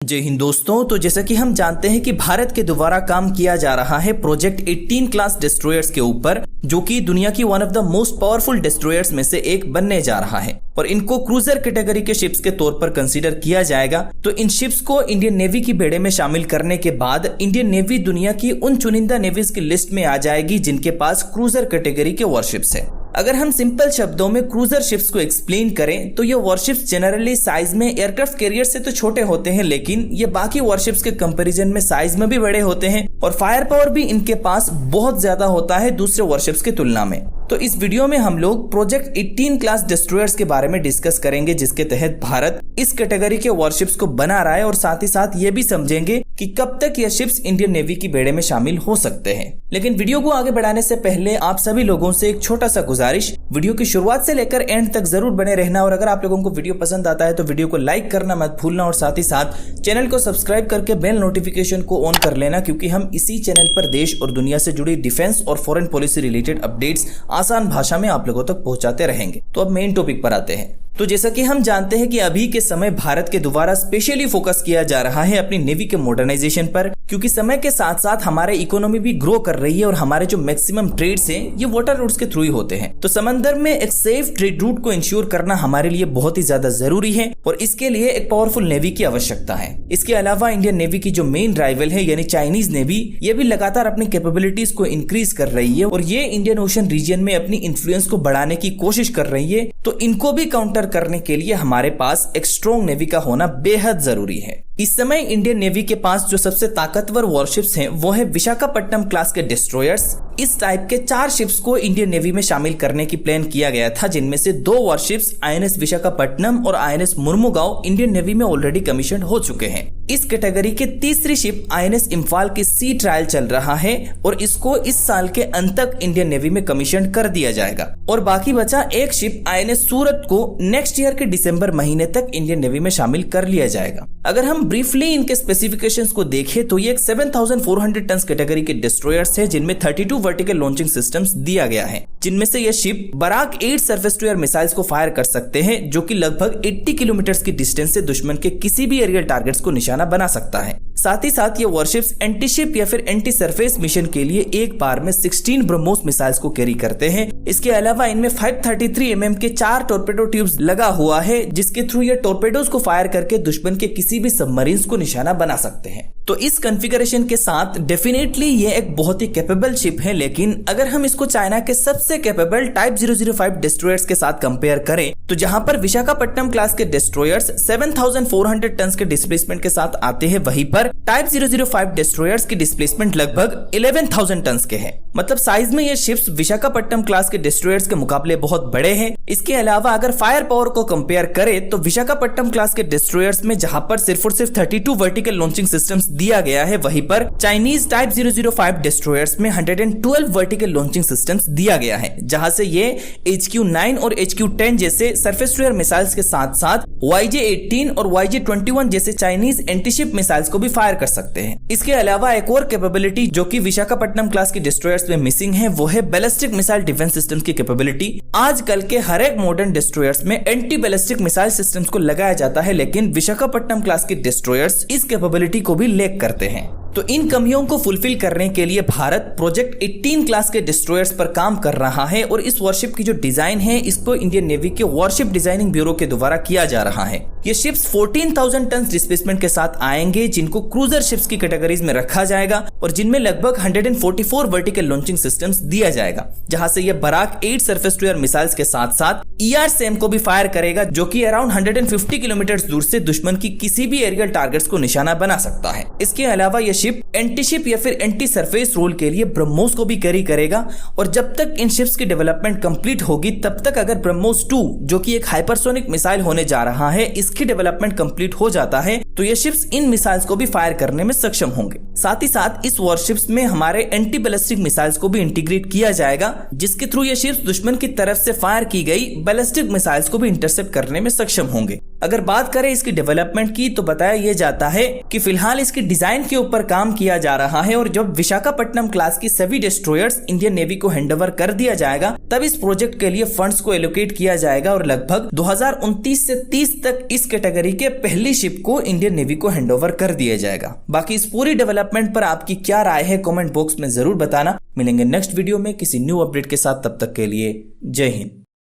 जय हिंद दोस्तों। तो जैसा कि हम जानते हैं कि भारत के द्वारा काम किया जा रहा है प्रोजेक्ट 18 क्लास डिस्ट्रॉयर्स के ऊपर, जो कि दुनिया की one of the most powerful destroyers में से एक बनने जा रहा है और इनको क्रूजर कैटेगरी के शिप्स के तौर पर कंसीडर किया जाएगा। तो इन शिप्स को इंडियन नेवी की बेड़े में शामिल करने के बाद इंडियन नेवी दुनिया की उन चुनिंदा नेवीज की लिस्ट में आ जाएगी जिनके पास क्रूजर कैटेगरी के वॉरशिप्स है। अगर हम सिंपल शब्दों में क्रूजर शिप्स को एक्सप्लेन करें तो ये वॉरशिप्स जनरली साइज में एयरक्राफ्ट कैरियर से तो छोटे होते हैं, लेकिन ये बाकी वॉरशिप्स के कंपैरिजन में साइज में भी बड़े होते हैं और फायर पावर भी इनके पास बहुत ज्यादा होता है दूसरे वॉरशिप्स की तुलना में। तो इस वीडियो में हम लोग प्रोजेक्ट 18 क्लास डिस्ट्रॉयर्स के बारे में डिस्कस करेंगे, जिसके तहत भारत इस कैटेगरी के वॉरशिप्स को बना रहा है और साथ ही साथ ये भी समझेंगे कि कब तक ये शिप्स इंडियन नेवी की बेड़े में शामिल हो सकते हैं। लेकिन वीडियो को आगे बढ़ाने से पहले आप सभी लोगों से एक छोटा सा गुजारिश, वीडियो की शुरुआत से लेकर एंड तक जरूर बने रहना और अगर आप लोगों को वीडियो पसंद आता है तो वीडियो को लाइक करना मत भूलना और साथ ही साथ चैनल को सब्सक्राइब करके बेल नोटिफिकेशन को ऑन कर लेना, क्योंकि हम इसी चैनल पर देश और दुनिया से जुड़ी डिफेंस और फॉरेन पॉलिसी रिलेटेड अपडेट्स आसान भाषा में आप लोगों तक पहुंचाते रहेंगे। तो अब मेन टॉपिक पर आते हैं। तो जैसा कि हम जानते हैं कि अभी के समय भारत के द्वारा स्पेशली फोकस किया जा रहा है अपनी नेवी के मॉडर्नाइजेशन पर, क्योंकि समय के साथ साथ हमारे इकोनॉमी भी ग्रो कर रही है और हमारे जो मैक्सिमम ट्रेड्स हैं ये वाटर रूट्स के थ्रू ही होते हैं। तो समंदर में एक सेफ ट्रेड रूट को इंश्योर करना हमारे लिए बहुत ही ज्यादा जरूरी है और इसके लिए एक पावरफुल नेवी की आवश्यकता है। इसके अलावा इंडियन नेवी की जो मेन राइवल है यानी चाइनीज नेवी, ये भी लगातार अपनी कैपेबिलिटीज को इंक्रीज कर रही है और ये इंडियन ओशन रीजन में अपनी इन्फ्लुएंस को बढ़ाने की कोशिश कर रही है। तो इनको भी काउंटर करने के लिए हमारे पास एक स्ट्रॉन्ग नेवी का होना बेहद जरूरी है। इस समय इंडियन नेवी के पास जो सबसे ताकतवर वॉरशिप्स हैं वो है विशाखापट्टनम क्लास के डिस्ट्रॉयर्स। इस टाइप के 4 शिप्स को इंडियन नेवी में शामिल करने की प्लान किया गया था, जिनमें से 2 वॉरशिप्स आईएनएस विशाखापट्टनम और आईएनएस मुर्मुगांव इंडियन नेवी में ऑलरेडी कमीशन हो चुके हैं। इस कैटेगरी के तीसरी शिप आईएनएस इम्फाल की सी ट्रायल चल रहा है और इसको इस साल के अंत तक इंडियन नेवी में कमीशन कर दिया जाएगा और बाकी बचा एक शिप आईएनएस सूरत को नेक्स्ट ईयर के दिसंबर महीने तक इंडियन नेवी में शामिल कर लिया जाएगा। अगर हम ब्रीफली इनके स्पेसिफिकेशंस को देखें तो ये एक 7400 टन कैटेगरी के डिस्ट्रॉयर्स है, जिनमें 32 वर्टिकल लॉन्चिंग सिस्टम्स दिया गया है, जिनमें से ये ship Barak 8 surface to air missiles को फायर कर सकते हैं, जो कि लगभग 80 किलोमीटर की डिस्टेंस से दुश्मन के किसी भी एरियल टारगेट्स को निशाना बना सकता है। साथ ही साथ ये वॉरशिप्स एंटी शिप या फिर एंटी सरफेस मिशन के लिए एक बार में 16 ब्रह्मोस मिसाइल्स को कैरी करते हैं। इसके अलावा इनमें 533 mm के 4 टॉर्पेडो ट्यूब्स लगा हुआ है, जिसके थ्रू ये टॉर्पेडोज को फायर करके दुश्मन के किसी भी सबमरीन्स को निशाना बना सकते हैं। तो इस कॉन्फ़िगरेशन के साथ डेफिनेटली ये एक बहुत ही कैपेबल शिप है, लेकिन अगर हम इसको चाइना के सबसे कैपेबल टाइप 005 डिस्ट्रॉयर्स के साथ कंपेयर करें तो जहां पर विशाखापट्टनम क्लास के डिस्ट्रॉयर्स 7400 टन के डिस्प्लेसमेंट के साथ आते हैं, वहीं पर टाइप 005 डिस्ट्रॉयर्स की डिस्प्लेसमेंट लगभग 11,000 टन के हैं। मतलब साइज में ये शिप्स विशाखापट्टनम क्लास के डिस्ट्रॉयर्स के मुकाबले बहुत बड़े हैं। इसके अलावा अगर फायर पावर को कंपेयर करें तो विशाखापट्टनम क्लास के डिस्ट्रॉयर्स में जहां पर सिर्फ और सिर्फ 32 वर्टिकल लॉन्चिंग सिस्टम्स दिया गया है, वहीं पर चाइनीज टाइप 005 डिस्ट्रॉयर्स में 112 वर्टिकल लॉन्चिंग सिस्टम्स दिया गया है, जहां से ये HQ-9 और HQ-10 जैसे सरफेस टू एयर मिसाइल्स के साथ साथ YJ-18 और YJ-21 जैसे चाइनीज एंटीशिप मिसाइल्स को भी फायर कर सकते हैं। इसके अलावा एक और कैपेबिलिटी जो कि विशाखापट्टनम क्लास की डिस्ट्रॉयर्स में मिसिंग है, वो है बैलिस्टिक मिसाइल डिफेंस सिस्टम्स की कैपेबिलिटी। आजकल के हर एक मॉडर्न डिस्ट्रॉयर्स में एंटी बैलिस्टिक मिसाइल सिस्टम्स को लगाया जाता है, लेकिन विशाखापट्टनम क्लास के डिस्ट्रॉयर्स इस कैपेबिलिटी को भी लैक करते हैं। तो इन कमियों को फुलफिल करने के लिए भारत प्रोजेक्ट 18 क्लास के डिस्ट्रॉयर्स पर काम कर रहा है और इस वॉरशिप की जो डिजाइन है इसको इंडियन नेवी के वॉरशिप डिजाइनिंग ब्यूरो के द्वारा किया जा रहा है। ये शिप्स 14,000 टन डिस्प्लेसमेंट के साथ आएंगे, जिनको क्रूजर शिप्स की कैटेगरीज में रखा जाएगा और जिनमें लगभग 144 वर्टिकल लॉन्चिंग सिस्टम्स दिया जाएगा, जहां से ये Barak 8 surface to air missiles के साथ साथ ER-SAM को भी फायर करेगा, जो कि अराउंड 150 किलोमीटर दूर से दुश्मन की किसी भी एरियल टारगेट्स को निशाना बना सकता है। इसके अलावा ये शिप एंटी शिप या फिर एंटी सरफेस रोल के लिए ब्रह्मोस को भी कैरी करेगा और जब तक इन शिप्स की डेवलपमेंट कंप्लीट होगी तब तक अगर ब्रह्मोस 2 जो कि एक हाइपरसोनिक मिसाइल होने जा रहा है, इसकी डेवलपमेंट कंप्लीट हो जाता है तो ये शिप्स इन मिसाइल्स को भी फायर करने में सक्षम होंगे। साथ ही साथ इस वॉरशिप्स में हमारे एंटी बैलिस्टिक मिसाइल्स को भी इंटीग्रेट किया जाएगा, जिसके थ्रू ये शिप्स दुश्मन की तरफ से फायर की गई बैलिस्टिक मिसाइल्स को भी इंटरसेप्ट करने में सक्षम होंगे। अगर बात करें इसकी डेवलपमेंट की तो बताया यह जाता है कि फिलहाल इसकी डिजाइन के ऊपर काम किया जा रहा है और जब विशाखापट्टनम क्लास की सभी डिस्ट्रॉयर्स इंडियन नेवी को हैंडओवर कर दिया जाएगा तब इस प्रोजेक्ट के लिए फंड्स को एलोकेट किया जाएगा और लगभग 2029 से 30 तक इस कैटेगरी के पहली शिप को इंडियन नेवी को हैंडओवर कर दिया जाएगा। बाकी इस पूरी डेवलपमेंट पर आपकी क्या राय है कमेंट बॉक्स में जरूर बताना। मिलेंगे नेक्स्ट वीडियो में किसी न्यू अपडेट के साथ, तब तक के लिए जय हिंद।